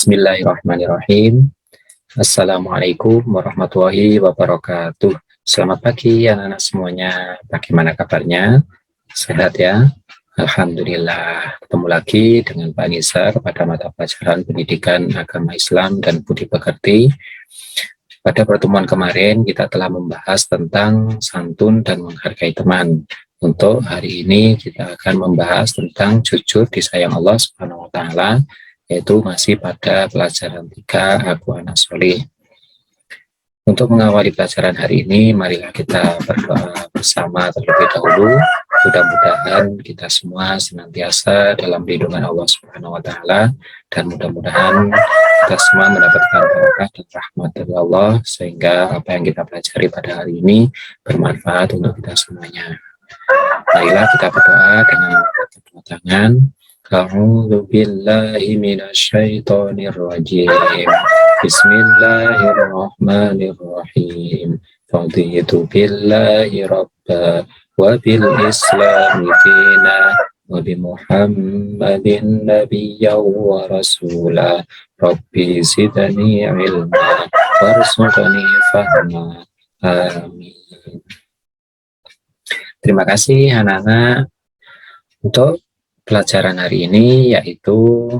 Bismillahirrahmanirrahim. Assalamualaikum warahmatullahi wabarakatuh. Selamat pagi anak-anak semuanya. Bagaimana kabarnya? Sehat ya? Alhamdulillah. Ketemu lagi dengan Pak Nizar pada mata pelajaran Pendidikan Agama Islam dan Budi Pekerti. Pada pertemuan kemarin kita telah membahas tentang santun dan menghargai teman. Untuk hari ini kita akan membahas tentang jujur disayang Allah Subhanahu wa taala, yaitu masih pada pelajaran 3 Aku Anak Soleh. Untuk mengawali pelajaran hari ini, marilah kita berdoa bersama terlebih dahulu. Mudah-mudahan kita semua senantiasa dalam lindungan Allah Subhanahu wa taala, dan mudah-mudahan kita semua mendapatkan berkah dan rahmat dari Allah, sehingga apa yang kita pelajari pada hari ini bermanfaat untuk kita semuanya. Marilah kita berdoa dengan kedua tangan. A'udzu billahi minasyaitonir rajim. Bismillahirrahmanirrahim. Raditu billahi rabba wa bil islami dina wa bi Muhammadin nabiyyan wa rasula. Rabbi zidni ilma warzuqni fahma. Amin. Terima kasih anak-anak. Untuk pelajaran hari ini yaitu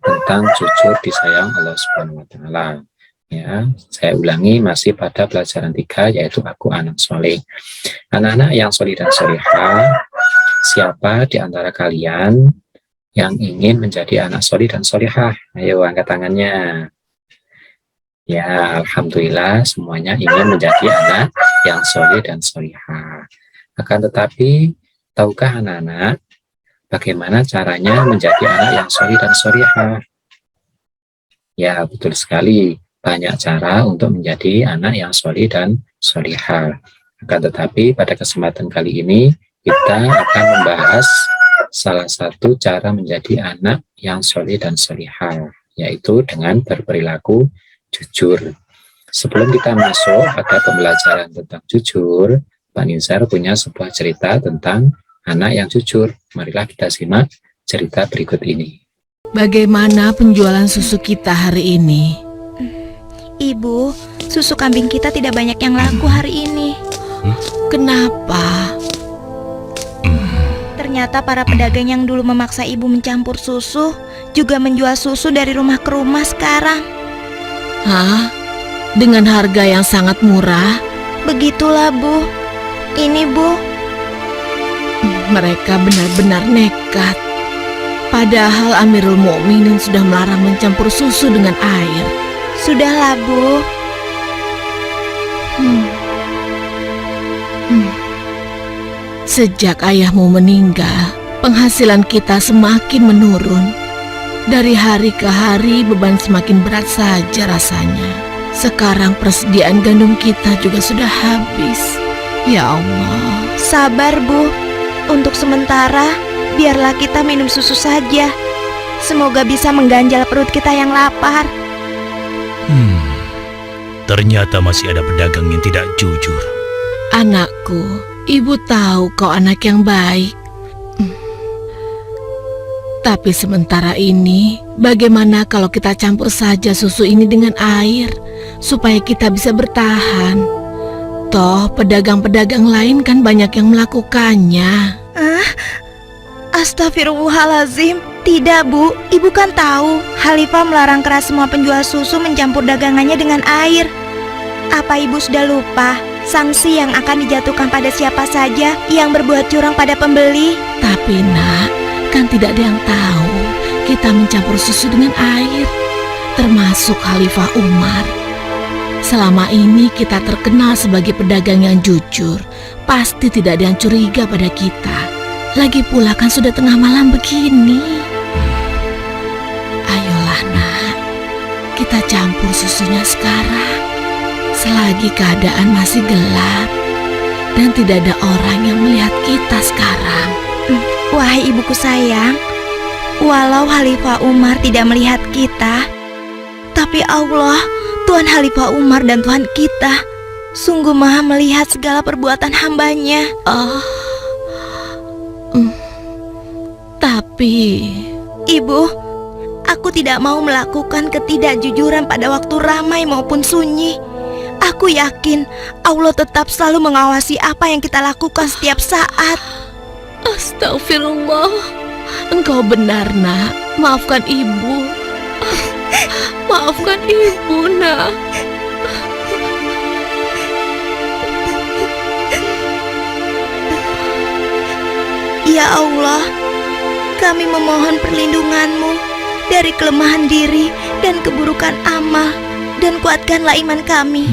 tentang jujur disayang Allah Subhanahu wa taala. Ya, saya ulangi, masih pada pelajaran 3 yaitu Aku Anak Soleh. Anak-anak yang soleh dan solehah, siapa di antara kalian yang ingin menjadi anak soleh dan solehah? Ayo angkat tangannya. Ya, alhamdulillah semuanya ingin menjadi anak yang soleh dan solehah. Akan tetapi, tahukah anak-anak bagaimana caranya menjadi anak yang soleh dan solehah? Ya, betul sekali. Banyak cara untuk menjadi anak yang soleh dan solehah. Akan tetapi, pada kesempatan kali ini, kita akan membahas salah satu cara menjadi anak yang soleh dan solehah, yaitu dengan berperilaku jujur. Sebelum kita masuk pada pembelajaran tentang jujur, Pak Nizar punya sebuah cerita tentang anak yang jujur. Marilah kita simak cerita berikut ini. Bagaimana penjualan susu kita hari ini? Ibu, susu kambing kita tidak banyak yang laku hari ini. Kenapa? Ternyata para pedagang yang dulu memaksa ibu mencampur susu juga menjual susu dari rumah ke rumah sekarang. Hah? Dengan harga yang sangat murah? Begitulah, Bu. Ini, Bu. Mereka benar-benar nekat. Padahal Amirul Mukminin sudah melarang mencampur susu dengan air. Sudahlah, Bu. Sejak ayahmu meninggal, penghasilan kita semakin menurun. Dari hari ke hari beban semakin berat saja rasanya. Sekarang persediaan gandum kita juga sudah habis. Ya Allah. Sabar, Bu. Untuk sementara, biarlah kita minum susu saja. Semoga bisa mengganjal perut kita yang lapar. Ternyata masih ada pedagang yang tidak jujur. Anakku, ibu tahu kau anak yang baik. Tapi sementara ini, bagaimana kalau kita campur saja susu ini dengan air, supaya kita bisa bertahan? Toh, pedagang-pedagang lain kan banyak yang melakukannya. Astagfirullahalazim. Tidak, Bu. Ibu kan tahu Khalifah melarang keras semua penjual susu mencampur dagangannya dengan air. Apa ibu sudah lupa sanksi yang akan dijatuhkan pada siapa saja yang berbuat curang pada pembeli? Tapi nak, kan tidak ada yang tahu kita mencampur susu dengan air, termasuk Khalifah Umar. Selama ini kita terkenal sebagai pedagang yang jujur. Pasti tidak ada yang curiga pada kita. Lagi pula kan sudah tengah malam begini. Ayolah nak, kita campur susunya sekarang. Selagi keadaan masih gelap dan tidak ada orang yang melihat kita sekarang. Wahai ibuku sayang, walau Khalifah Umar tidak melihat kita, tapi Allah, Tuhan Khalifah Umar dan Tuhan kita, sungguh maha melihat segala perbuatan hambanya. Tapi Ibu, Aku tidak mau melakukan ketidakjujuran pada waktu ramai maupun sunyi. Aku yakin Allah tetap selalu mengawasi apa yang kita lakukan setiap saat. Astagfirullah. Engkau benar, Nak. Maafkan ibu. Maafkan ibu, Nak. Ya Allah, kami memohon perlindungan-Mu dari kelemahan diri dan keburukan amal, dan kuatkanlah iman kami.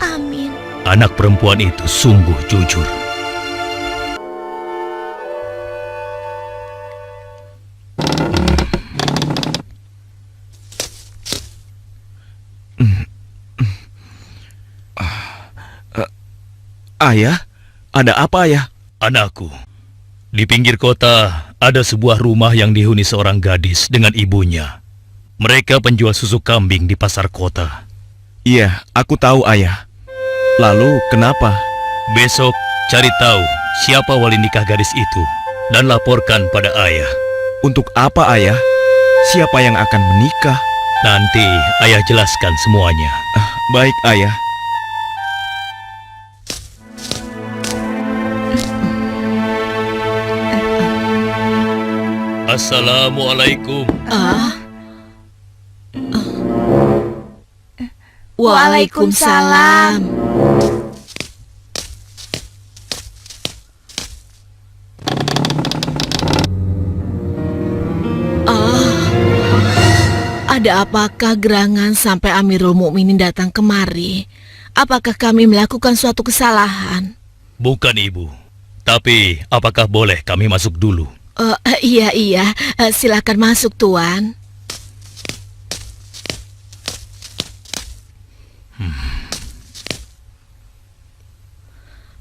Amin. Anak perempuan itu sungguh jujur. Ayah, ada apa ayah? Anakku, di pinggir kota ada sebuah rumah yang dihuni seorang gadis dengan ibunya. Mereka penjual susu kambing di pasar kota. Iya, aku tahu ayah. Lalu kenapa? Besok cari tahu siapa wali nikah gadis itu dan laporkan pada ayah. Untuk apa ayah? Siapa yang akan menikah? Nanti ayah jelaskan semuanya. Baik ayah. Assalamualaikum. Waalaikumsalam. Ada apakah gerangan sampai Amirul Mukminin datang kemari? Apakah kami melakukan suatu kesalahan? Bukan ibu. Tapi apakah boleh kami masuk dulu? Iya, silakan masuk, Tuan.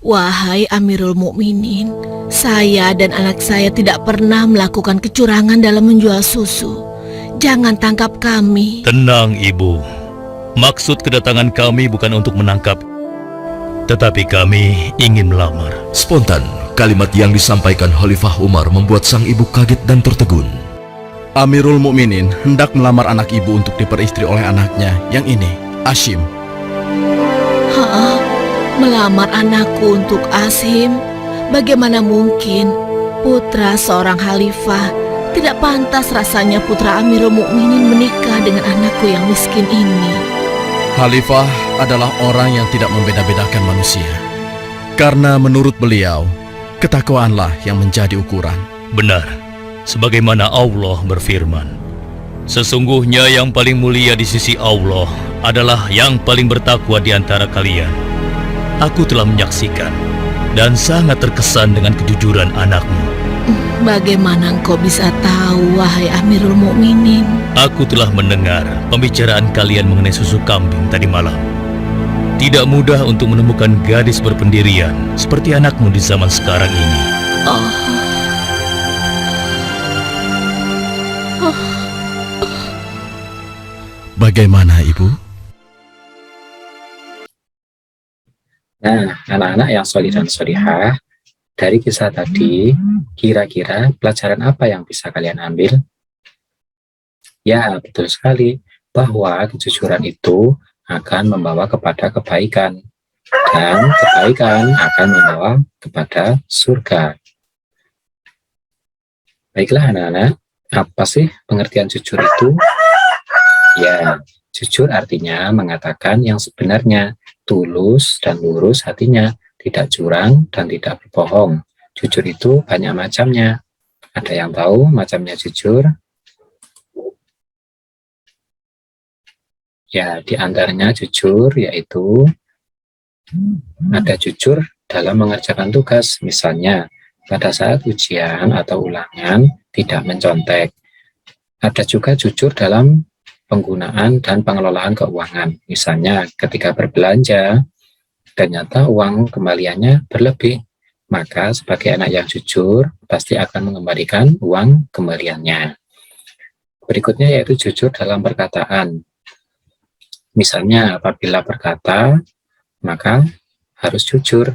Wahai Amirul Mukminin, saya dan anak saya tidak pernah melakukan kecurangan dalam menjual susu. Jangan tangkap kami. Tenang, ibu. Maksud kedatangan kami bukan untuk menangkap, tetapi kami ingin melamar. Spontan, kalimat yang disampaikan Khalifah Umar membuat sang ibu kaget dan tertegun. Amirul Mukminin hendak melamar anak ibu untuk diperistri oleh anaknya yang ini, Ashim. Hah? Melamar anakku untuk Ashim? Bagaimana mungkin? Putra seorang khalifah. Tidak pantas rasanya putra Amirul Mukminin menikah dengan anakku yang miskin ini. Khalifah adalah orang yang tidak membeda-bedakan manusia. Karena menurut beliau, ketakwaanlah yang menjadi ukuran. Benar, sebagaimana Allah berfirman, sesungguhnya yang paling mulia di sisi Allah adalah yang paling bertakwa di antara kalian. Aku telah menyaksikan dan sangat terkesan dengan kejujuran anakmu. Bagaimana engkau bisa tahu, wahai Amirul Mukminin? Aku telah mendengar pembicaraan kalian mengenai susu kambing tadi malam. Tidak mudah untuk menemukan gadis berpendirian seperti anakmu di zaman sekarang ini. Bagaimana, Ibu? Nah, anak-anak yang solih dan solihah, dari kisah tadi, kira-kira pelajaran apa yang bisa kalian ambil? Ya, betul sekali, bahwa kejujuran itu akan membawa kepada kebaikan, dan kebaikan akan membawa kepada surga. Baiklah anak-anak, apa sih pengertian jujur itu? Ya, jujur artinya mengatakan yang sebenarnya, tulus dan lurus hatinya, tidak curang dan tidak berbohong. Jujur itu banyak macamnya. Ada yang tahu macamnya jujur? Ya, di antaranya jujur yaitu ada jujur dalam mengerjakan tugas. Misalnya, pada saat ujian atau ulangan tidak mencontek. Ada juga jujur dalam penggunaan dan pengelolaan keuangan. Misalnya, ketika berbelanja, ternyata uang kembaliannya berlebih, maka sebagai anak yang jujur pasti akan mengembalikan uang kembaliannya. Berikutnya yaitu jujur dalam perkataan. Misalnya apabila berkata, maka harus jujur.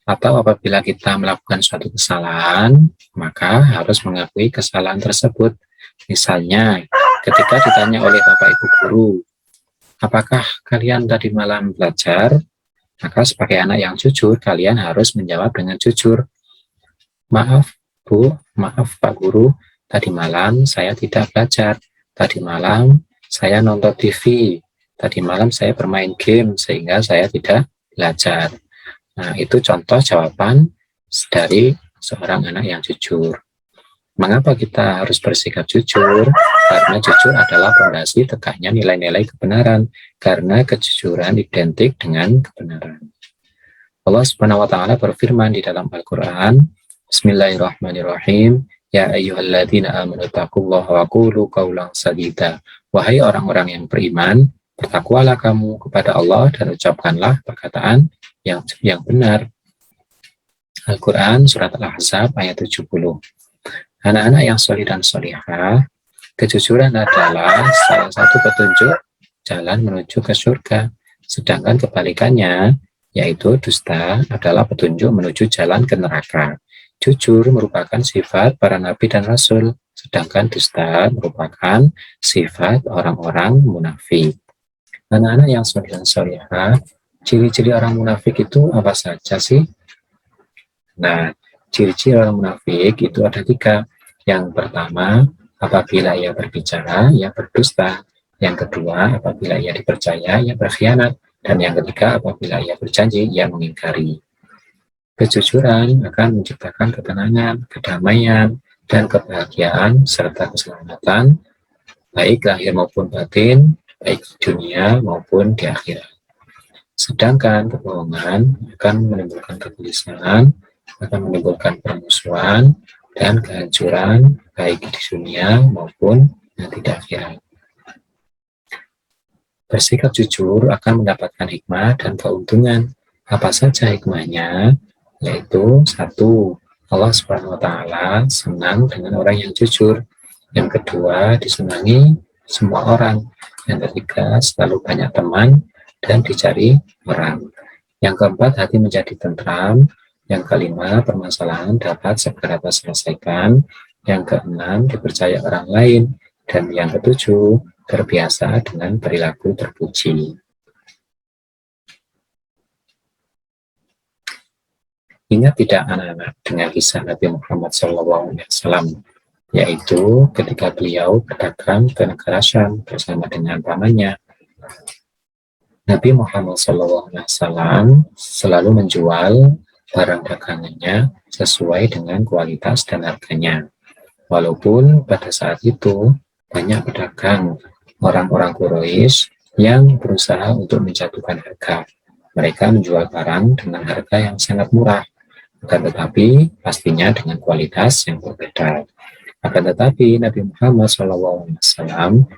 Atau apabila kita melakukan suatu kesalahan, maka harus mengakui kesalahan tersebut. Misalnya ketika ditanya oleh Bapak Ibu guru, apakah kalian tadi malam belajar? Maka sebagai anak yang jujur, kalian harus menjawab dengan jujur. Maaf Bu, maaf Pak Guru, tadi malam saya tidak belajar. Tadi malam saya nonton TV. Tadi malam saya bermain game sehingga saya tidak belajar. Nah, itu contoh jawaban dari seorang anak yang jujur. Mengapa kita harus bersikap jujur? Karena jujur adalah fondasi tegaknya nilai-nilai kebenaran. Karena kejujuran identik dengan kebenaran. Allah Subhanahu wa taala berfirman di dalam Al-Qur'an, Bismillahirrahmanirrahim, Ya ayyuhalladzina amanu taqullaha wa qulu qawlan sadida. Wahai orang-orang yang beriman, bertakwalah kamu kepada Allah dan ucapkanlah perkataan yang benar. Al-Qur'an surat Al-Ahzab ayat 70. Anak-anak yang solih dan solihah, kejujuran adalah salah satu petunjuk jalan menuju ke surga. Sedangkan kebalikannya, yaitu dusta, adalah petunjuk menuju jalan ke neraka. Jujur merupakan sifat para nabi dan rasul, sedangkan dusta merupakan sifat orang-orang munafik. Anak-anak yang solih dan solihah, ciri-ciri orang munafik itu apa saja sih? Nah, ciri-ciri orang munafik itu ada 3. Yang pertama, apabila ia berbicara, ia berdusta. Yang kedua, apabila ia dipercaya, ia berkhianat. Dan yang ketiga, apabila ia berjanji, ia mengingkari. Kejujuran akan menciptakan ketenangan, kedamaian, dan kebahagiaan, serta keselamatan, baik lahir maupun batin, baik di dunia maupun di akhirat. Sedangkan kebohongan akan menimbulkan kegelisahan, akan menimbulkan permusuhan dan kehancuran baik di dunia maupun nanti di akhirat. Bersikap jujur akan mendapatkan hikmah dan keuntungan. Apa saja hikmahnya? Yaitu 1. Allah Subhanahu wa taala senang dengan orang yang jujur. Yang kedua, disenangi semua orang. Yang ketiga, selalu banyak teman dan dicari orang. Yang keempat, hati menjadi tentram. Yang kelima, permasalahan dapat segera terselesaikan. Yang keenam, dipercaya orang lain. Dan yang ketujuh, terbiasa dengan perilaku terpuji. Ingat tidak anak-anak dengan kisah Nabi Muhammad SAW, yaitu ketika beliau berdagang ke negara Syam bersama dengan pamannya. Nabi Muhammad SAW selalu menjual barang dagangannya sesuai dengan kualitas dan harganya. Walaupun pada saat itu banyak pedagang orang-orang Quraisy yang berusaha untuk menjatuhkan harga. Mereka menjual barang dengan harga yang sangat murah, akan tetapi pastinya dengan kualitas yang berbeda. Akan tetapi Nabi Muhammad SAW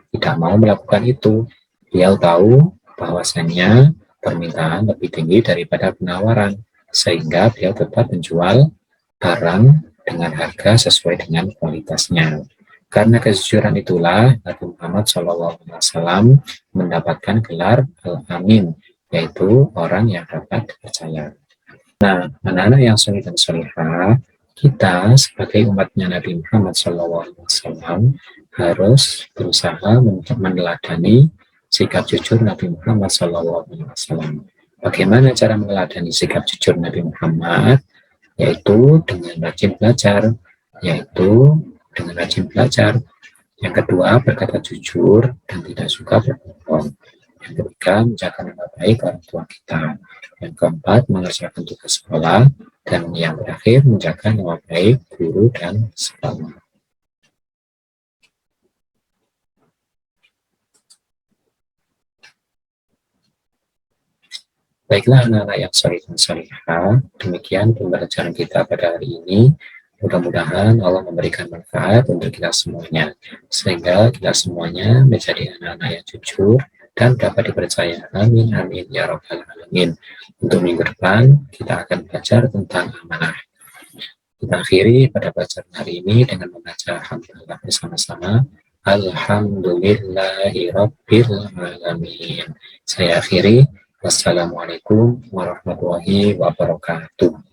tidak mau melakukan itu. Beliau tahu bahwasannya permintaan lebih tinggi daripada penawaran, sehingga beliau tetap menjual barang dengan harga sesuai dengan kualitasnya. Karena kejujuran itulah Nabi Muhammad SAW mendapatkan gelar Al-Amin, yaitu orang yang dapat dipercaya. Nah, anak-anak yang soleh dan solehah, kita sebagai umatnya Nabi Muhammad SAW harus berusaha meneladani sikap jujur Nabi Muhammad SAW. Bagaimana cara meneladani sikap jujur Nabi Muhammad? Yaitu dengan rajin belajar. Yang kedua, berkata jujur dan tidak suka berbohong. Yang ketiga, menjaga nama baik orang tua kita. Yang keempat, mengerjakan tugas sekolah. Dan yang terakhir, menjaga nama baik guru dan sekolah. Baiklah anak-anak yang soleh dan solehah, demikian pembelajaran kita pada hari ini. Mudah-mudahan Allah memberikan manfaat untuk kita semuanya, sehingga kita semuanya menjadi anak-anak yang jujur dan dapat dipercaya. Amin, amin, ya rabbal alamin. Untuk minggu depan, kita akan belajar tentang amanah. Kita akhiri pada pelajaran hari ini dengan membaca alhamdulillah bersama-sama. Alhamdulillahirabbil alamin. Saya akhiri. Wassalamualaikum warahmatullahi wabarakatuh.